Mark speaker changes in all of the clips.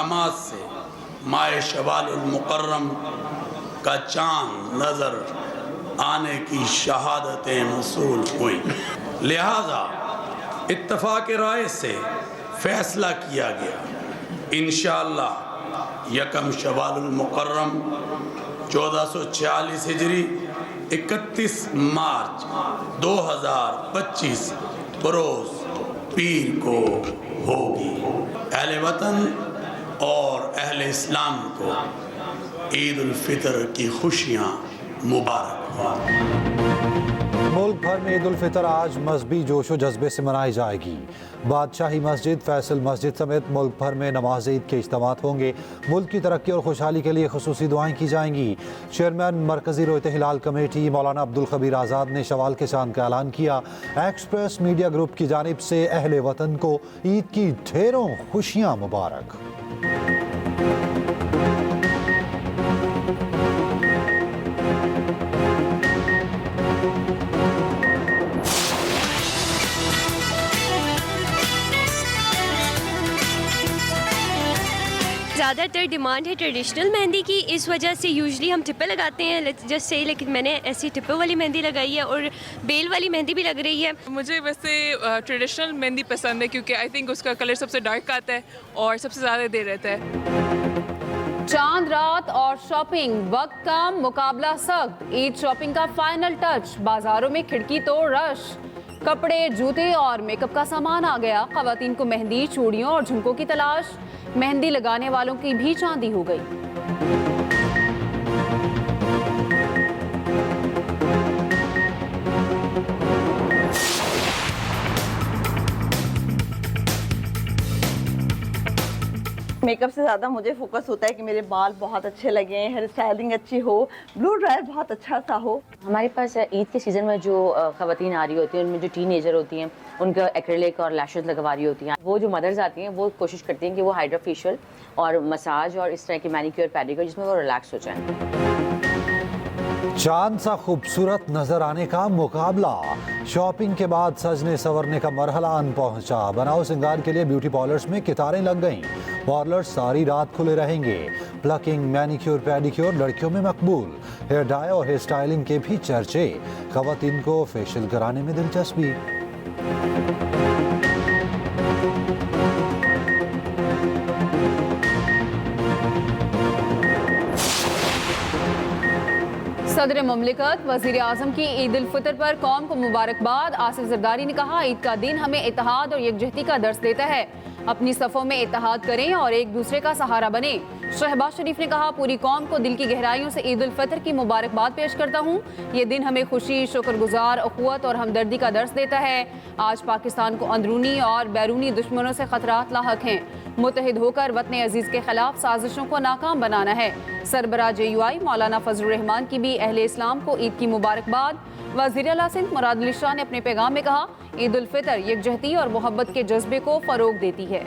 Speaker 1: احکامات سے ماہ شوال المکرم کا چاند نظر آنے کی شہادتیں موصول ہوئیں، لہذا اتفاق رائے سے فیصلہ کیا گیا انشاءاللہ یکم شوال المکرم 1446 ہجری 31 مارچ 2025 بروز پیر کو ہوگی۔ اہل وطن اور اہل اسلام کو عید الفطر کی خوشیاں مبارک ہوں۔
Speaker 2: ملک بھر میں عید الفطر آج مذہبی جوش و جذبے سے منائی جائے گی۔ بادشاہی مسجد، فیصل مسجد سمیت ملک بھر میں نماز عید کے اجتماعات ہوں گے۔ ملک کی ترقی اور خوشحالی کے لیے خصوصی دعائیں کی جائیں گی۔ چیئرمین مرکزی رویت ہلال کمیٹی مولانا عبدالخبیر آزاد نے شوال کے چاند کا اعلان کیا۔ ایکسپریس میڈیا گروپ کی جانب سے اہل وطن کو عید کی ڈھیروں خوشیاں مبارک۔
Speaker 3: زیادہ تر ڈیمانڈ ہے ٹریڈیشنل مہندی کی، اس وجہ سے یوزلی ہم ٹپے لگاتے ہیں جس سے، لیکن میں نے ایسی ٹپے والی مہندی لگائی ہے اور بیل والی مہندی بھی لگ رہی ہے۔
Speaker 4: مجھے ویسے ٹریڈیشنل مہندی پسند ہے کیونکہ آئی تھنک اس کا کلر سب سے ڈارک آتا ہے اور سب سے زیادہ دیر رہتا ہے۔
Speaker 5: چاند رات اور شاپنگ، وقت کم مقابلہ سخت، عید شاپنگ کا فائنل ٹچ، بازاروں میں کھڑکی توڑ رش، کپڑے، جوتے اور میک اپ کا سامان آ گیا۔ خواتین کو مہندی، چوڑیوں اور جھمکوں کی تلاش، مہندی لگانے والوں کی بھی چاندی ہو گئی۔
Speaker 6: میک اپ سے زیادہ مجھے فوکس ہوتا ہے کہ میرے بال بہت اچھے لگیں، ہیئر اسٹائلنگ اچھی ہو، بلو ڈرائی بہت اچھا سا ہو۔
Speaker 7: ہمارے پاس عید کے سیزن میں جو خواتین آ رہی ہوتی ہیں، ان میں جو ٹین ایجر ہوتی ہیں، ان کا ایکریلک اور لیشز لگوا رہی ہوتی ہیں، وہ جو مدرز آتی ہیں وہ کوشش کرتی ہیں کہ وہ ہائیڈرا فیشیل اور مساج اور اس طرح کی مینیکیور پیڈیکیور جس میں وہ ریلیکس ہو جائیں۔
Speaker 2: چاند سا خوبصورت نظر آنے کا مقابلہ، شاپنگ کے بعد سجنے سورنے کا مرحلہ ان پہنچا۔ بناؤ سنگار کے لیے بیوٹی پارلرز میں قطاریں لگ گئیں، پارلرز ساری رات کھلے رہیں گے۔ پلکنگ، مینیکیور، پیڈیکیور لڑکیوں میں مقبول، ہیئر ڈائی اور ہیئر سٹائلنگ کے بھی چرچے، خواتین کو فیشل کرانے میں دلچسپی۔
Speaker 5: صدر مملکت وزیر اعظم کی عید الفطر پر قوم کو مبارکباد۔ آصف زرداری نے کہا، عید کا دن ہمیں اتحاد اور یکجہتی کا درس دیتا ہے، اپنی صفوں میں اتحاد کریں اور ایک دوسرے کا سہارا بنیں۔ شہباز شریف نے کہا، پوری قوم کو دل کی گہرائیوں سے عید الفطر کی مبارکباد پیش کرتا ہوں، یہ دن ہمیں خوشی، شکر گزار، اخوت اور ہمدردی کا درس دیتا ہے۔ آج پاکستان کو اندرونی اور بیرونی دشمنوں سے خطرات لاحق ہیں، متحد ہو کر وطن عزیز کے خلاف سازشوں کو ناکام بنانا ہے۔ سربراہ JUI مولانا فضل الرحمان کی بھی اہل اسلام کو عید کی مبارکباد۔ وزیر اعلیٰ سندھ مراد علی شاہ نے اپنے پیغام میں کہا، عید الفطر یکجہتی اور محبت کے جذبے کو فروغ دیتی ہے۔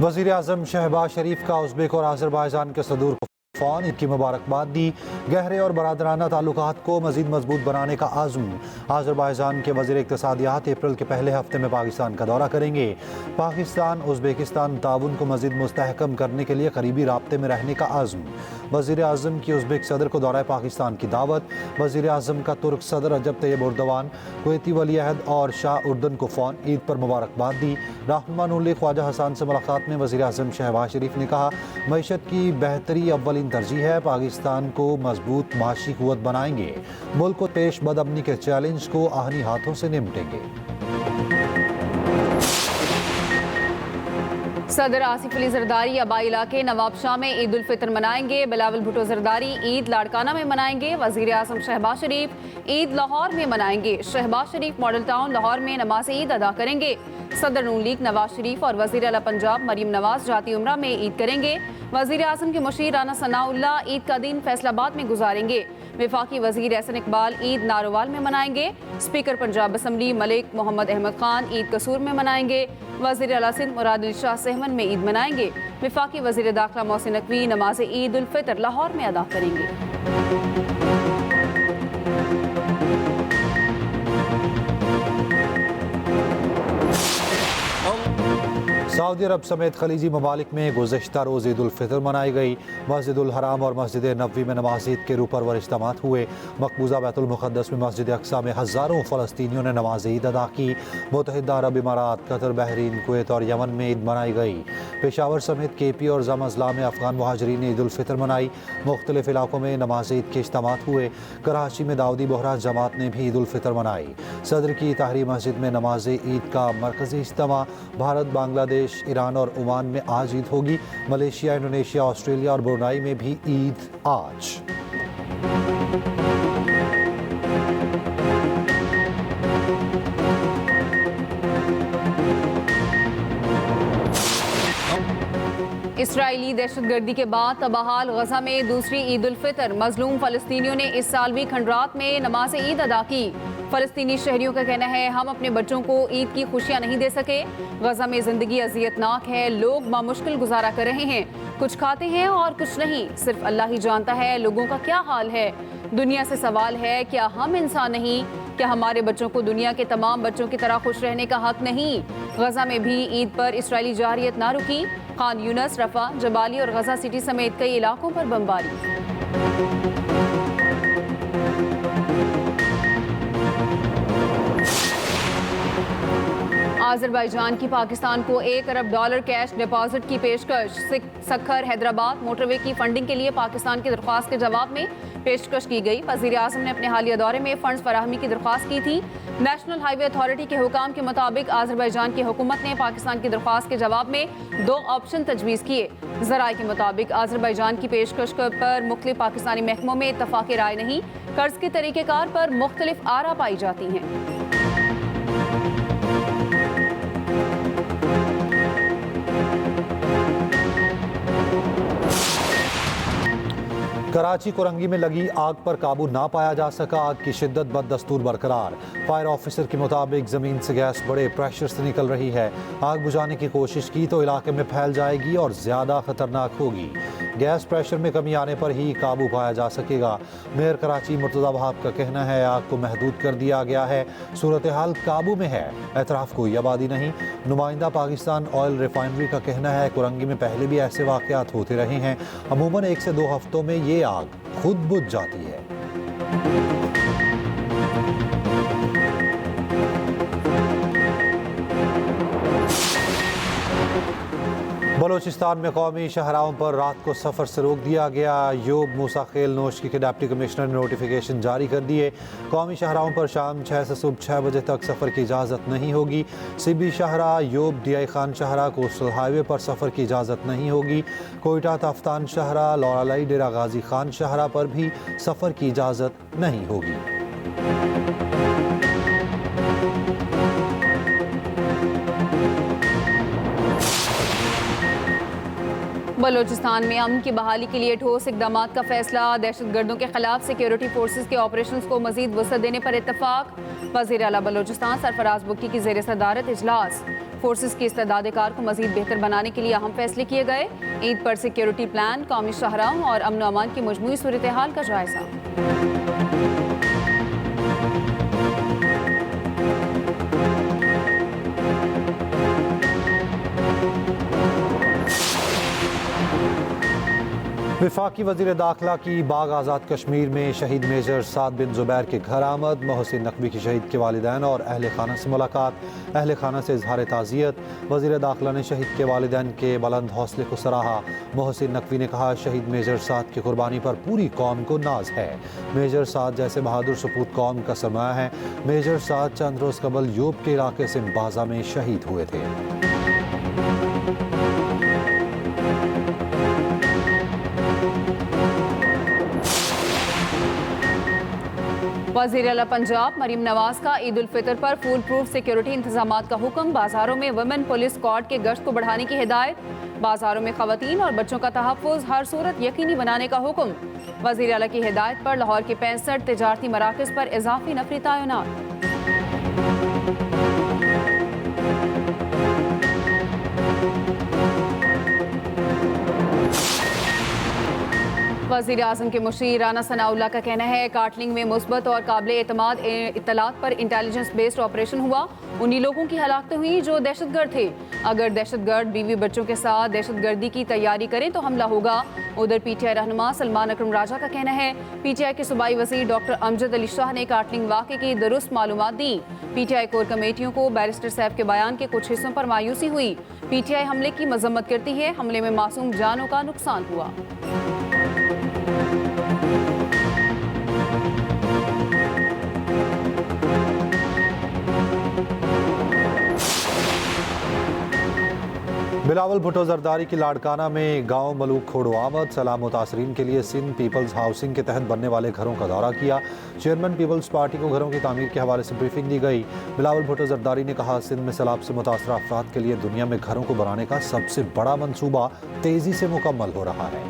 Speaker 2: وزیر اعظم شہباز شریف کا ازبیک اور آذربائیجان کے صدور کو فون عید کی مبارکباد دی۔ گہرے اور برادرانہ تعلقات کو مزید مضبوط بنانے کا عزم۔ آذربائیجان کے وزیر اقتصادیات اپریل کے پہلے ہفتے میں پاکستان کا دورہ کریں گے۔ پاکستان ازبیکستان تعاون کو مزید مستحکم کرنے کے لیے قریبی رابطے میں رہنے کا عزم۔ وزیر اعظم کی ازبیک صدر کو دورہ پاکستان کی دعوت۔ وزیر اعظم کا ترک صدر رجب طیب اردوان، کویتی ولی عہد اور شاہ اردن کو فون عید پر مبارکباد دی۔ رہنما نون لیگ خواجہ حسان سے ملاقات میں وزیر اعظم شہباز شریف نے کہا، معیشت کی بہتری اولین ترجیح ہے، پاکستان کو مضبوط معاشی قوت بنائیں گے، ملک کو پیش بد امنی کے چیلنج کو آہنی ہاتھوں سے نمٹیں گے۔
Speaker 5: صدر آصف علی زرداری آبائی علاقے نواب شاہ میں عید الفطر منائیں گے۔ بلاول بھٹو زرداری عید لاڑکانہ میں منائیں گے۔ وزیر اعظم شہباز شریف عید لاہور میں منائیں گے۔ شہباز شریف ماڈل ٹاؤن لاہور میں نماز عید ادا کریں گے۔ صدر نون لیگ نواز شریف اور وزیر اعلیٰ پنجاب مریم نواز جاتی عمرہ میں عید کریں گے۔ وزیر اعظم کے مشیر رانا ثناء اللہ عید کا دن فیصل آباد میں گزاریں گے۔ وفاقی وزیر احسن اقبال عید ناروال میں منائیں گے۔ اسپیکر پنجاب اسمبلی ملک محمد احمد خان عید قصور میں منائیں گے۔ وزیر اعلیٰ سندھ مراد علی شاہ سہمن میں عید منائیں گے۔ وفاقی وزیر داخلہ محسن نقوی نماز عید الفطر لاہور میں ادا کریں گے۔
Speaker 2: सऊदी अरब समेत खलीजी ममालिक में गुज़श्ता रोज़ ईद उल फितर मनाई गई। मस्जिद उल हराम और मस्जिद नबवी में नमाज ईद के रूपरवर इज्तिमात हुए। मकबूजा बैतुल मुक़द्दस में मस्जिद अक्सा में हज़ारों फ़लस्तीनियों ने नमाज ईद अदा की। मुत्तहिदा अरब इमारात, कतर, बहरीन, कुवैत और यमन में ईद मनाई गई। पेशावर समेत KP और ज़म अज़ला में अफ़गान मुहाजिरीन ने ईद उल फितर मनाई। मुख्तलिफ इलाकों में नमाज ईद के इज्तिमात हुए। कराची में दाऊदी बोहरा जमात ने भी ईद उल फितर मनाई। सदर की ताहरी मस्जिद में नमाज ईद का मरकज़ी इज्तिमा। भारत, बांग्लादेश, ईरान और ओमान में आज ईद होगी। मलेशिया, इंडोनेशिया, ऑस्ट्रेलिया और ब्रुनाई में भी ईद आज।
Speaker 5: इसराइली दहशतगर्दी के बाद तबाहाल गजा में दूसरी ईद उल फितर। मजलूम फ़लस्तीनियों ने इस साल भी खंडरात में नमाज ईद अदा की। फ़लस्तीनी शहरियों का कहना है, हम अपने बच्चों को ईद की खुशियां नहीं दे सके। गजा में ज़िंदगी अज़ियतनाक है, लोग बामुश्किल गुजारा कर रहे हैं। कुछ खाते हैं और कुछ नहीं, सिर्फ अल्लाह ही जानता है लोगों का क्या हाल है। दुनिया से सवाल है, क्या हम इंसान नहीं? क्या हमारे बच्चों को दुनिया के तमाम बच्चों की तरह खुश रहने का हक नहीं? गजा में भी ईद पर इसराइली जारियत ना रुकी। खान यूनस, रफा, जबाली और गजा सिटी समेत कई इलाकों पर बमबारी। आज़रबाईजान की पाकिस्तान को $1 अरब कैश डिपॉजिट की पेशकश। सक्खर हैदराबाद मोटरवे की फंडिंग के लिए पाकिस्तान की दरख्वास्त के जवाब में पेशकश की गई। वज़ीर आज़म ने अपने हालिया दौरे में फंड्स फराहमी की दरख्वास्त की थी। नेशनल हाईवे अथॉरिटी के हुकाम के मुताबिक आज़रबाईजान की हुकूमत ने पाकिस्तान की दरख्वास्त के जवाब में 2 ऑप्शन तजवीज़ किए। ज़राए के मुताबिक आज़रबाईजान की पेशकश पर मुख्तलिफ पाकिस्तानी महकमों में इत्तफ़ाक़ी राय नहीं, कर्ज के तरीक़ेकार पर मुख्तलिफ आरा पाई जाती हैं।
Speaker 2: कराची कोरंगी में लगी आग पर काबू ना पाया जा सका। आग की शिद्दत बददस्तूर बरकरार। फायर ऑफिसर के मुताबिक ज़मीन से गैस बड़े प्रेशर से निकल रही है। आग बुझाने की कोशिश की तो इलाके में फैल जाएगी और ज़्यादा ख़तरनाक होगी। गैस प्रेशर में कमी आने पर ही काबू पाया जा सकेगा। मेयर कराची मुर्तज़ा वहाब का कहना है, आग को महदूद कर दिया गया है, सूरत हाल काबू में है, एतराफ़ कोई आबादी नहीं। नुमाइंदा पाकिस्तान ऑयल रिफाइनरी का कहना है, कोरंगी में पहले भी ऐसे वाक़यात होते रहे हैं। अमूमन 1 से 2 हफ्तों में ये आग खुद बुझ जाती है। बलूचिस्तान में कौमी शाहराहों पर रात को सफ़र से रोक दिया गया। यूब मूसा खेल नोशकी के डिप्टी कमिश्नर ने नोटिफिकेशन जारी कर दिए। कौमी शाहराहों पर शाम 6 से सुबह 6 बजे तक सफ़र की इजाज़त नहीं होगी। CB शाहरा, यूब, DI खान शाहरा, कोस्टल हाईवे पर सफ़र की इजाज़त नहीं होगी। कोयटा, तफ्तान शाहरा, लौरालाई, डेरा गाजी खान शाहरा पर भी सफ़र की इजाज़त नहीं होगी।
Speaker 5: बलूचिस्तान में अमन की बहाली के लिए ठोस इक़दाम का फैसला। दहशतगर्दों के खिलाफ सिक्योरिटी फोर्सेस के ऑपरेशंस को मजीद वसअत देने पर इत्तफाक। वज़ीर आला बलूचिस्तान सरफराज बुक्की की ज़ेर सदारत इजलास। फोर्सेस की इस्तेदाद कार को मजीद बेहतर बनाने के लिए अहम फैसले किए गए। ईद पर सिक्योरिटी प्लान, कौमी शाहराहों और अमन व अमान की मजमूई सूरत हाल का जायजा।
Speaker 2: वफाकी वज़ीर दाखिला की बाग आज़ाद कश्मीर में शहीद मेजर साद बिन ज़ुबैर के घर आमद। मोहसिन नकवी की शहीद के वालिदैन और अहल खाना से मुलाकात। अहल खाना से इजहार ताज़ियत। वज़ीर दाखिला ने शहीद के वालिदैन के बुलंद हौसले को सराहा। मोहसिन नकवी ने कहा, शहीद मेजर साद की कुर्बानी पर पूरी कौम को नाज है। मेजर साद जैसे बहादुर सपूत कौम का सरमाया है। मेजर साद चंद रोज़ कबल यूब के इलाके से बाजा में शहीद हुए थे।
Speaker 5: वज़ीर आला पंजाब मरीम नवाज का ईद उल फितर पर फुल प्रूफ सिक्योरिटी इंतजामात का हुक्म। बाजारों में वुमेन पुलिस स्क्वाड के गश्त को बढ़ाने की हिदायत। बाजारों में खवातीन और बच्चों का तहफ़्फ़ुज़ हर सूरत यकीनी बनाने का हुक्म। वज़ीर आला की हिदायत पर लाहौर के 65 तिजारती मराकज़ पर इजाफी नफरी तैनात। वज़ीर आज़म के मुशीर राना सनाउल्लाह का कहना है कार्टलिंग में मुस्बत और काबिल एतमाद इत्तलात पर इंटेलिजेंस बेस्ड ऑपरेशन हुआ। उन्हीं लोगों की हलाकतें हुई जो दहशतगर्द थे। अगर दहशतगर्द बीवी बच्चों के साथ दहशतगर्दी की तैयारी करें तो हमला होगा। उधर पीटीआई रहनुमा सलमान अकरम राजा का कहना है पीटीआई के सूबाई वज़ीर डॉक्टर अमजद अली शाह ने कार्टलिंग वाक़े की दुरुस्त मालूमात दी। पीटीआई कोर कमेटियों को बैरिस्टर सैफ के बयान के कुछ हिस्सों पर मायूसी हुई। पीटीआई हमले की मजम्मत करती है। हमले में मासूम जानों का नुकसान हुआ।
Speaker 2: बिलावल भुट्टो जरदारी की लाड़काना में गांव मलूक खोड़ो आमद सलाम मुतासरीन के लिए सिंध पीपल्स हाउसिंग के तहत बनने वाले घरों का दौरा किया। चेयरमैन पीपल्स पार्टी को घरों की तामीर के हवाले से ब्रीफिंग दी गई। बिलावल भुट्टो जरदारी ने कहा सिंध में सैलाब से मुतासर अफराद के लिए दुनिया में घरों को बनाने का सबसे बड़ा मंसूबा तेजी से मुकम्मल हो रहा है।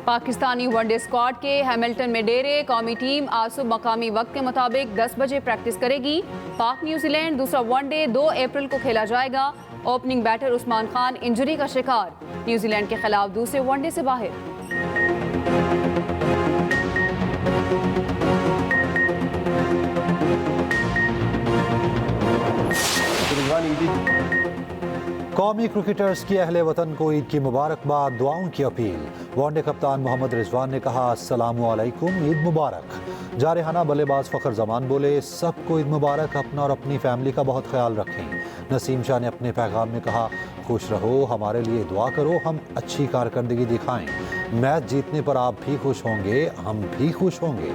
Speaker 5: पाकिस्तानी वनडे स्क्वाड के हैमिल्टन में डेरे। कौमी टीम आज सुबह मकामी वक्त के मुताबिक 10 बजे प्रैक्टिस करेगी। पाक न्यूजीलैंड दूसरा वनडे 2 अप्रैल को खेला जाएगा। Opening batter Usman Khan injury का शिकार, न्यूजीलैंड के खिलाफ दूसरे वनडे से बाहर।
Speaker 2: कौमी क्रिकेटर्स की अहले वतन को ईद की मुबारकबाद, दुआओं की अपील। वनडे कप्तान मोहम्मद रिजवान ने कहा अस्सलामु अलैकुम, ईद मुबारक। जारहाना बल्लेबाज फ़खर जमान बोले सबको ईद मुबारक, अपना और अपनी फैमिली का बहुत ख्याल रखें। नसीम शाह ने अपने पैगाम में कहा खुश रहो, हमारे लिए दुआ करो, हम अच्छी कारकर्दगी दिखाएं। मैच जीतने पर आप भी खुश होंगे, हम भी खुश होंगे।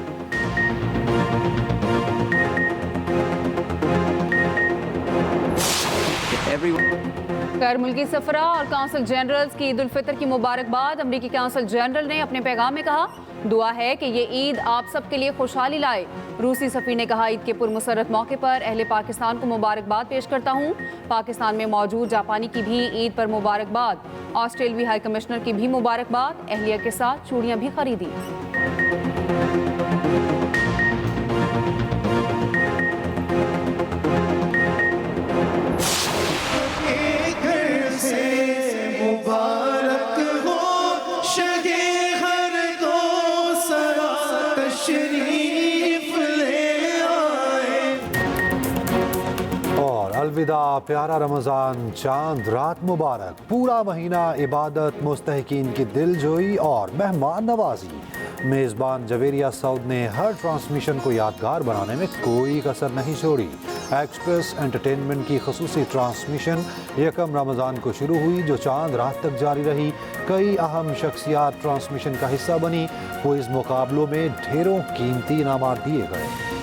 Speaker 5: गैर मुल्की सफरा और काउंसिल जनरल्स की ईद उल फितर की मुबारकबाद। अमरीकी काउंसिल जनरल ने अपने पैगाम में कहा दुआ है कि ये ईद आप सबके लिए खुशहाली लाए। रूसी सफीर ने कहा ईद के पुरमसरत मौके पर अहले पाकिस्तान को मुबारकबाद पेश करता हूँ। पाकिस्तान में मौजूद जापानी की भी ईद पर मुबारकबाद। ऑस्ट्रेलवी हाई कमिश्नर की भी मुबारकबाद। अहलिया के साथ चूड़ियाँ भी खरीदी।
Speaker 2: अलविदा प्यारा रमज़ान, चांद रात मुबारक। पूरा महीना इबादत, मुस्तहकीन की दिलजोई और मेहमान नवाजी। मेज़बान जवेरिया सऊद ने हर ट्रांसमिशन को यादगार बनाने में कोई कसर नहीं छोड़ी। एक्सप्रेस एंटरटेनमेंट की खसूसी ट्रांसमिशन 1 रमज़ान को शुरू हुई जो चांद रात तक जारी रही। कई अहम शख्सियात ट्रांसमिशन का हिस्सा बनी। क्विज़ मुकाबलों में ढेरों कीमती इनामात दिए गए।